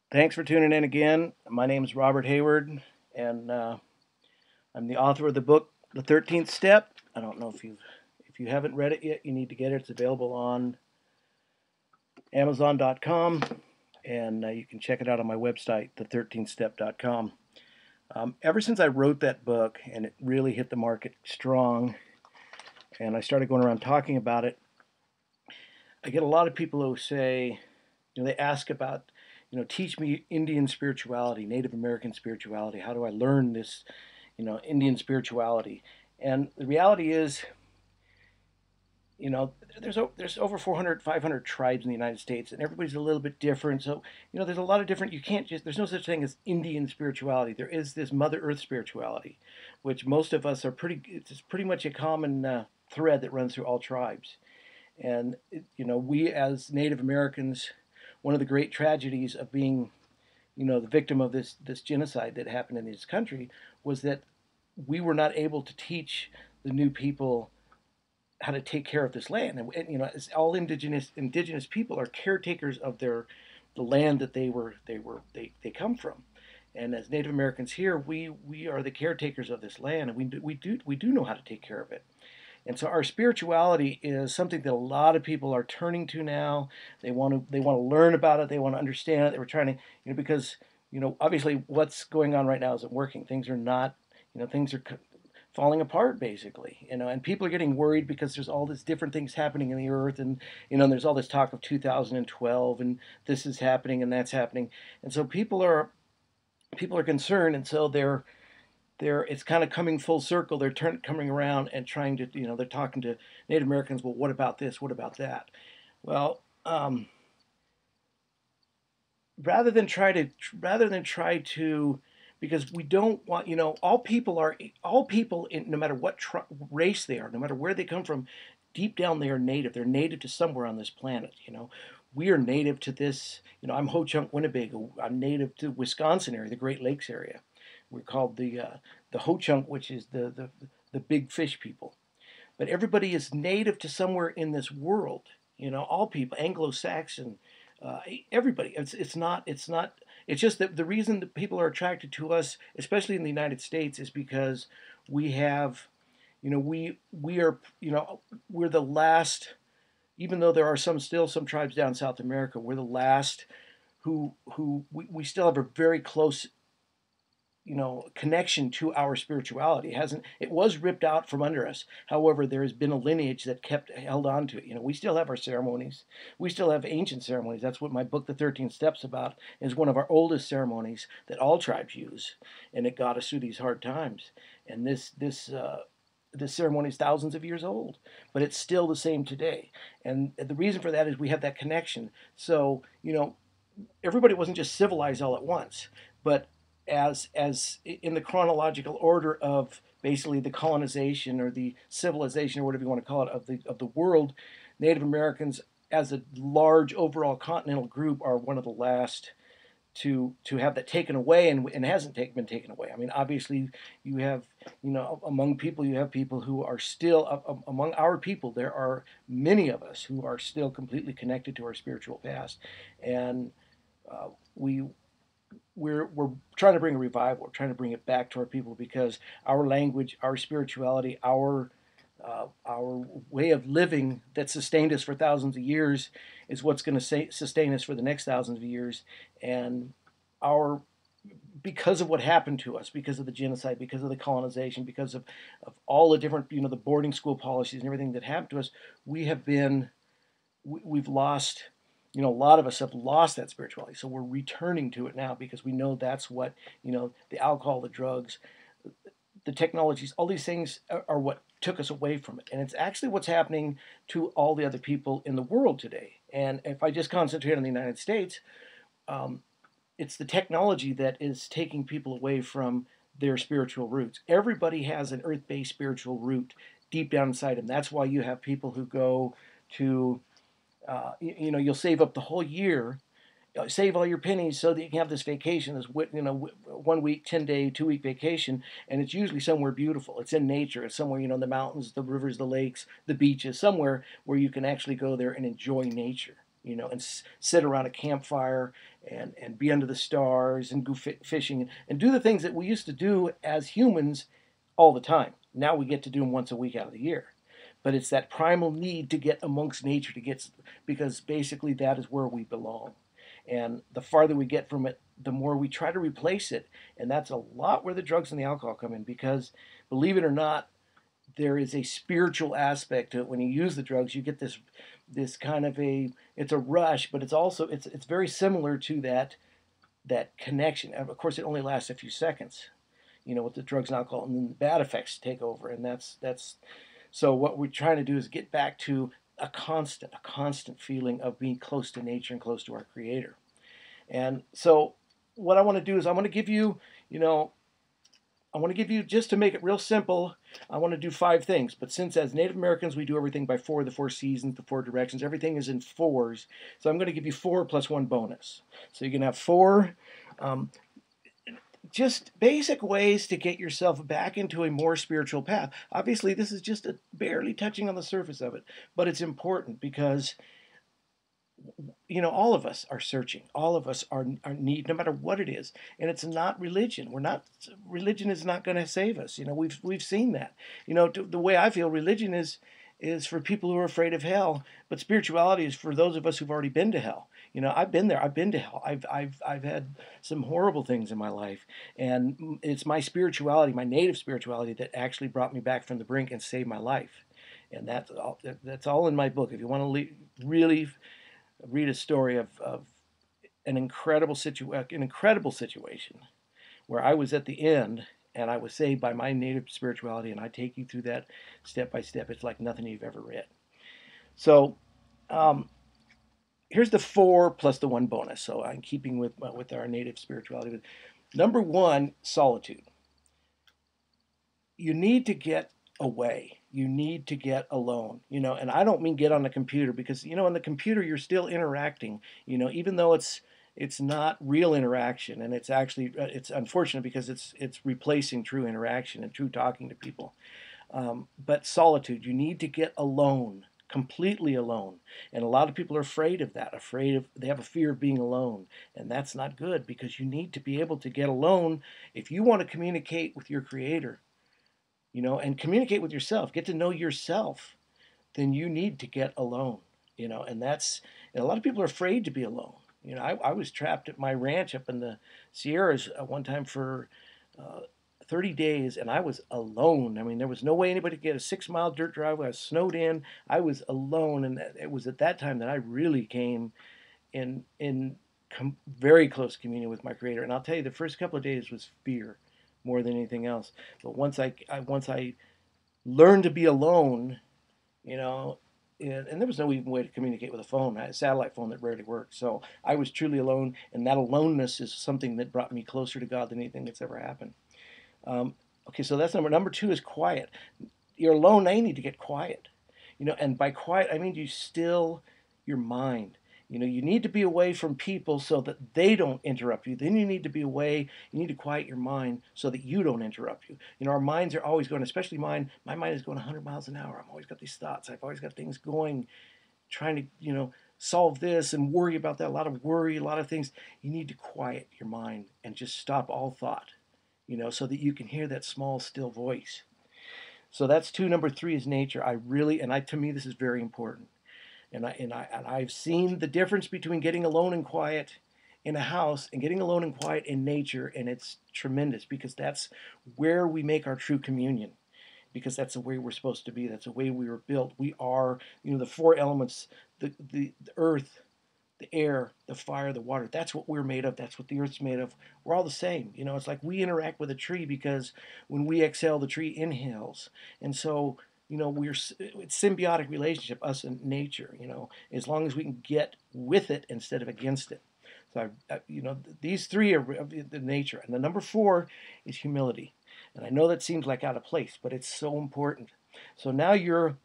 Thanks for tuning in again. My name is Robert Hayward, and I'm the author of the book, The 13th Step. I don't know if you haven't read it yet, you need to get it. It's available on Amazon.com, and you can check it out on my website, the13thstep.com. Ever since I wrote that book, and it really hit the market strong, and I started going around talking about it, I get a lot of people who say, they ask about, teach me Indian spirituality, Native American spirituality. How do I learn this, Indian spirituality? And the reality is, there's over 400, 500 tribes in the United States, and everybody's a little bit different. So, there's a lot of different. You can't just. There's no such thing as Indian spirituality. There is this Mother Earth spirituality, which most of us are pretty. It's pretty much a common thread that runs through all tribes. And we as Native Americans, one of the great tragedies of being, the victim of this genocide that happened in this country was that we were not able to teach the new people how to take care of this land. And as all indigenous people are caretakers of the land that they come from. And as Native Americans here, we are the caretakers of this land, and we do know how to take care of it. And so our spirituality is something that a lot of people are turning to now. They want to learn about it. They want to understand it. They were trying to, because obviously what's going on right now isn't working. Things are not, things are falling apart basically. And people are getting worried because there's all these different things happening in the earth, and there's all this talk of 2012, and this is happening and that's happening, and so people are concerned, and so they're it's kind of coming full circle. They're coming around and trying to, they're talking to Native Americans. Well, what about this? What about that? Well, rather than try to, because we don't want, all people no matter what race they are, no matter where they come from, deep down they are native. They're native to somewhere on this planet. We are native to this. I'm Ho-Chunk Winnebago. I'm native to Wisconsin area, the Great Lakes area. We're called the Ho-Chunk, which is the big fish people. But everybody is native to somewhere in this world. All people, Anglo-Saxon, everybody. It's not. It's just that the reason that people are attracted to us, especially in the United States, is because we have, we are, we're the last. Even though there are some tribes down South America, we're the last who we still have a very close connection to our spirituality. It was ripped out from under us. However, there has been a lineage that kept held on to it. We still have our ceremonies. We still have ancient ceremonies. That's what my book, The 13 Steps, about, is one of our oldest ceremonies that all tribes use, and it got us through these hard times. And this ceremony is thousands of years old, but it's still the same today. And the reason for that is we have that connection. So, everybody wasn't just civilized all at once, but as in the chronological order of basically the colonization or the civilization or whatever you want to call it of the world, Native Americans as a large overall continental group are one of the last to have that taken away, and hasn't been taken away. I mean, obviously, you have, among people, you have people who are still, among our people, there are many of us who are still completely connected to our spiritual past. And uh, we, we're trying to bring a revival. We're trying to bring it back to our people, because our language, our spirituality, our way of living that sustained us for thousands of years is what's going to sustain us for the next thousands of years. And our because of what happened to us, because of the genocide, because of the colonization, because of all the different, the boarding school policies and everything that happened to us, we've lost, a lot of us have lost that spirituality. So we're returning to it now, because we know that's what, the alcohol, the drugs, the technologies, all these things are what took us away from it. And it's actually what's happening to all the other people in the world today. And if I just concentrate on the United States, it's the technology that is taking people away from their spiritual roots. Everybody has an earth-based spiritual root deep down inside them. That's why you have people who go to, you'll save up the whole year, save all your pennies so that you can have this vacation, this 1 week, 10-day, 2 week vacation, and it's usually somewhere beautiful. It's in nature. It's somewhere, the mountains, the rivers, the lakes, the beaches, somewhere where you can actually go there and enjoy nature. and sit around a campfire and be under the stars and go fishing and do the things that we used to do as humans all the time. Now we get to do them once a week out of the year. But it's that primal need to get amongst nature because basically that is where we belong. And the farther we get from it, the more we try to replace it. And that's a lot where the drugs and the alcohol come in, because believe it or not, there is a spiritual aspect to it. When you use the drugs, you get this kind of it's a rush, but it's very similar to that connection. Of course, it only lasts a few seconds, with the drugs and alcohol, and then the bad effects take over. And that's so what we're trying to do is get back to a constant feeling of being close to nature and close to our Creator. And so what I want to do is I want to give you, just to make it real simple, I want to do 5 things. But since as Native Americans we do everything by 4, the 4 seasons, the 4 directions, everything is in 4s. So I'm going to give you 4 plus 1 bonus. So you can have 4 just basic ways to get yourself back into a more spiritual path. Obviously, this is just barely touching on the surface of it, but it's important because all of us are searching. All of us are need, no matter what it is. And it's not religion. Religion is not going to save us. We've seen that. The way I feel, religion is for people who are afraid of hell, but spirituality is for those of us who've already been to hell. I've been there. I've been to hell. I've had some horrible things in my life, and it's my spirituality, my native spirituality, that actually brought me back from the brink and saved my life. And that's all in my book. If you want to really read a story of an incredible situation where I was at the end and I was saved by my native spirituality, and I take you through that step by step. It's like nothing you've ever read. So here's the 4 plus the 1 bonus. So I'm keeping with our native spirituality. Number 1, solitude. You need to get away. You need to get alone, and I don't mean get on the computer, because, on the computer you're still interacting, even though it's not real interaction, and it's unfortunate because it's replacing true interaction and true talking to people. But solitude, you need to get alone, completely alone. And a lot of people are afraid of that, they have a fear of being alone. And that's not good, because you need to be able to get alone if you want to communicate with your Creator, and communicate with yourself, get to know yourself. Then you need to get alone, and a lot of people are afraid to be alone. I was trapped at my ranch up in the Sierras one time for 30 days, and I was alone. I mean, there was no way anybody could get a 6-mile dirt driveway. I was snowed in. I was alone, and it was at that time that I really came in very close communion with my Creator. And I'll tell you, the first couple of days was fear more than anything else. But once I learned to be alone, and there was no even way to communicate with a phone. I had a satellite phone that rarely worked. So I was truly alone, and that aloneness is something that brought me closer to God than anything that's ever happened. Okay, so that's number 2 is quiet. You're alone, now you need to get quiet. And by quiet, I mean you still your mind. You need to be away from people so that they don't interrupt you. Then you need to be away. You need to quiet your mind so that you don't interrupt you. Our minds are always going, especially mine. My mind is going 100 miles an hour. I've always got these thoughts. I've always got things going, trying to, solve this and worry about that. A lot of worry, a lot of things. You need to quiet your mind and just stop all thought, so that you can hear that small, still voice. So that's 2. Number 3 is nature. To me, this is very important. And I've seen the difference between getting alone and quiet in a house and getting alone and quiet in nature, and it's tremendous, because that's where we make our true communion, because that's the way we're supposed to be. That's the way we were built. We are, the 4 elements, the earth, the air, the fire, the water. That's what we're made of. That's what the earth's made of. We're all the same. It's like we interact with a tree, because when we exhale, the tree inhales. And so it's symbiotic relationship, us and nature, as long as we can get with it instead of against it. So, these 3 are the nature. And the number 4 is humility. And I know that seems like out of place, but it's so important. So now you're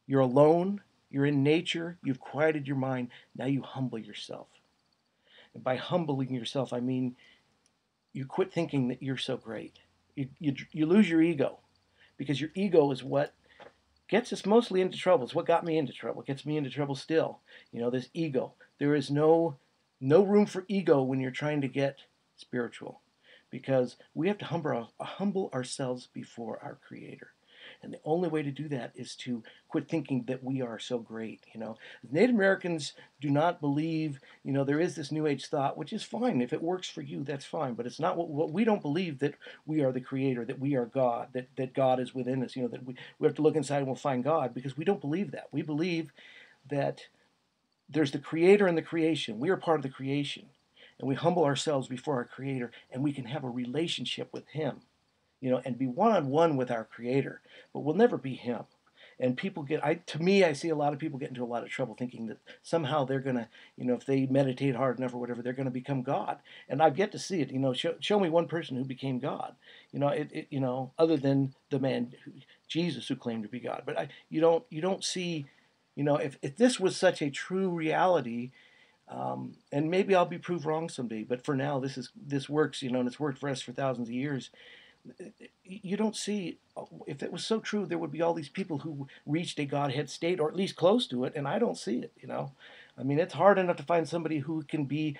alone, you're in nature, you've quieted your mind, now you humble yourself. And by humbling yourself, I mean you quit thinking that you're so great. You lose your ego, because your ego is what gets us mostly into trouble. It's what got me into trouble. It gets me into trouble still. This ego. There is no room for ego when you're trying to get spiritual, because we have to humble ourselves before our Creator. And the only way to do that is to quit thinking that we are so great. Native Americans do not believe, there is this New Age thought, which is fine. If it works for you, that's fine. But it's not what we don't believe, that we are the Creator, that we are God, that God is within us, that we have to look inside and we'll find God, because we don't believe that. We believe that there's the Creator and the creation. We are part of the creation. And we humble ourselves before our Creator, and we can have a relationship with Him, and be one-on-one with our Creator, but we'll never be Him. And people I see a lot of people get into a lot of trouble thinking that somehow they're going to, if they meditate hard enough or whatever, they're going to become God. And I've yet to see it. Show me one person who became God, other than the man, Jesus, who claimed to be God. But you don't see, if this was such a true reality, and maybe I'll be proved wrong someday, but for now, this works, and it's worked for us for thousands of years. You don't see, if it was so true, there would be all these people who reached a Godhead state, or at least close to it, and I don't see it. I mean, it's hard enough to find somebody who can be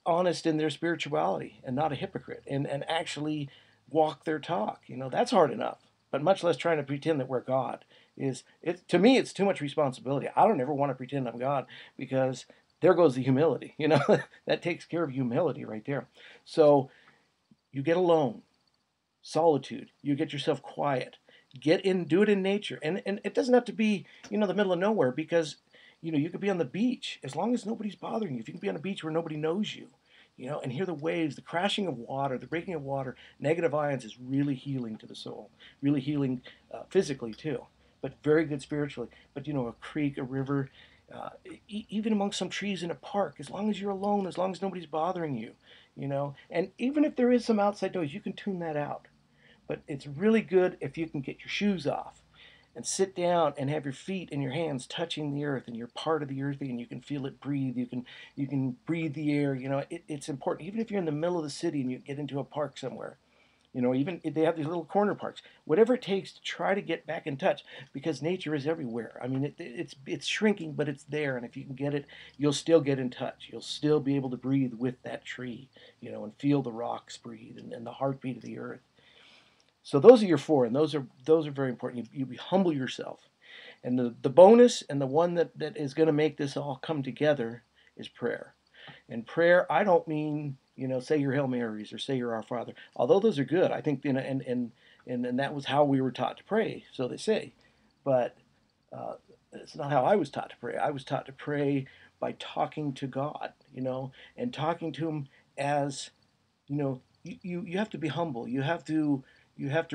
honest in their spirituality and not a hypocrite, and actually walk their talk. That's hard enough, but much less trying to pretend that we're God. To me, it's too much responsibility. I don't ever want to pretend I'm God, because there goes the humility. That takes care of humility right there. So you get alone. Solitude. You get yourself quiet. Do it in nature. And it doesn't have to be, the middle of nowhere, because, you could be on the beach as long as nobody's bothering you. If you can be on a beach where nobody knows you, and hear the waves, the crashing of water, the breaking of water, negative ions, is really healing to the soul, really healing physically too, but very good spiritually. But, a creek, a river, even among some trees in a park, as long as you're alone, as long as nobody's bothering you, and even if there is some outside noise, you can tune that out. But it's really good if you can get your shoes off and sit down and have your feet and your hands touching the earth, and you're part of the earth, and you can feel it breathe. You can breathe the air. It's important. Even if you're in the middle of the city and you get into a park somewhere, even if they have these little corner parks, whatever it takes to try to get back in touch, because nature is everywhere. I mean, it's shrinking, but it's there, and if you can get it, you'll still get in touch. You'll still be able to breathe with that tree, and feel the rocks breathe, and the heartbeat of the earth. So those are your four, and those are very important. You humble yourself. And the bonus, and the one that is going to make this all come together, is prayer. And prayer, I don't mean, say your Hail Marys or say your Our Father, although those are good. I think, and that was how we were taught to pray, so they say. But it's not how I was taught to pray. I was taught to pray by talking to God, and talking to Him as, you have to be humble. You have to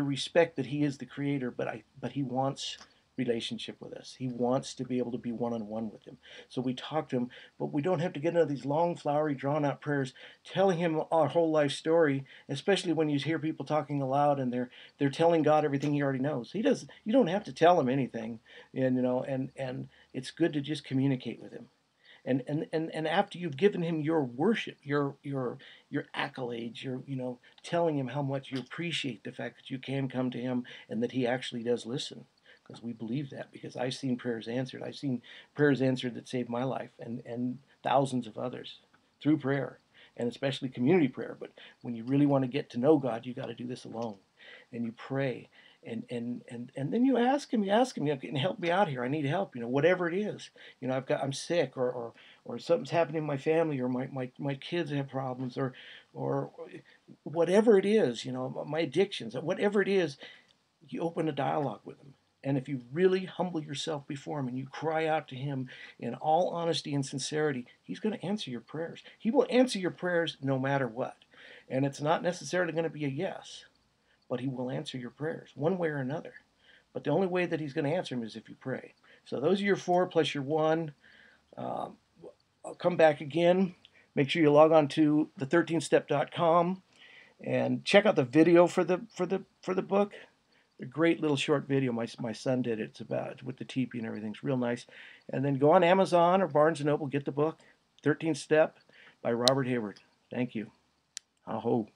respect that He is the Creator, but He wants relationship with us. He wants to be able to be one-on-one with Him. So we talk to Him, but we don't have to get into these long, flowery, drawn-out prayers telling Him our whole life story, especially when you hear people talking aloud and they're telling God everything He already knows. You don't have to tell Him anything, and it's good to just communicate with Him. And after you've given Him your worship, your accolades, telling Him how much you appreciate the fact that you can come to Him and that He actually does listen, because we believe that, because I've seen prayers answered. I've seen prayers answered that saved my life and thousands of others through prayer, and especially community prayer. But when you really want to get to know God, you got to do this alone, and you pray. And then you ask him, help me out here. I need help, whatever it is. I'm sick, or something's happening in my family, or my kids have problems, or whatever it is, my addictions, whatever it is, you open a dialogue with him. And if you really humble yourself before Him and you cry out to Him in all honesty and sincerity, He's going to answer your prayers. He will answer your prayers no matter what. And it's not necessarily going to be a yes, but He will answer your prayers one way or another. But the only way that He's going to answer them is if you pray. So those are your 4 plus your 1. I'll come back again. Make sure you log on to the 13thstep.com and check out the video for the book. A great little short video. My son did it. It's about with the teepee and everything. It's real nice. And then go on Amazon or Barnes & Noble, get the book, 13th Step by Robert Hayward. Thank you. Aho.